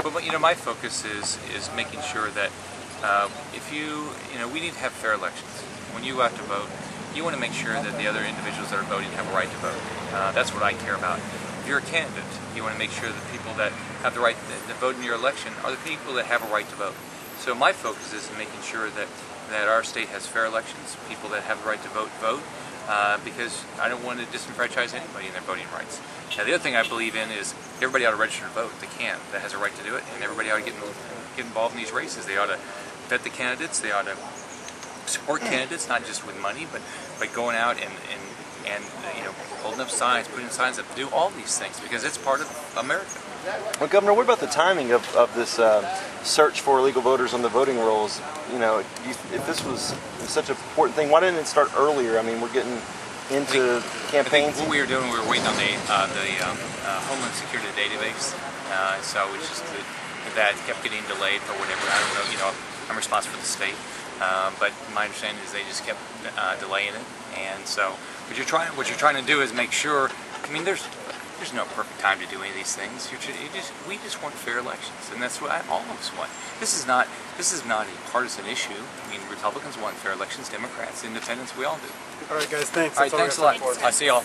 But my focus is making sure that if we need to have fair elections. When you go out to vote, you want to make sure that the other individuals that are voting have a right to vote. That's what I care about. If you're a candidate, you want to make sure that the people that have the right to vote in your election are the people that have a right to vote. So my focus is in making sure that our state has fair elections, people that have the right to vote, because I don't want to disenfranchise anybody in their voting rights. Now the other thing I believe in is everybody ought to register to vote that can, that has a right to do it, and everybody ought to get involved in these races. They ought to vet the candidates, they ought to support candidates, not just with money, but by going out and holding up signs, putting signs up, do all these things, because it's part of America. Well, Governor, what about the timing of this search for illegal voters on the voting rolls? If this was such an important thing, why didn't it start earlier? I mean, we're getting into campaigns. What we were doing, we were waiting on the Homeland Security database, so it's just that kept getting delayed for whatever. I don't know. I'm responsible for the state, but my understanding is they just kept delaying it, and so what you're trying to do is make sure. I mean, there's no perfect time to do any of these things. We just want fair elections, and that's what all of us want. This is not a partisan issue. I mean, Republicans want fair elections, Democrats, Independents, we all do. All right, guys, thanks. All right, thanks a lot. I see y'all.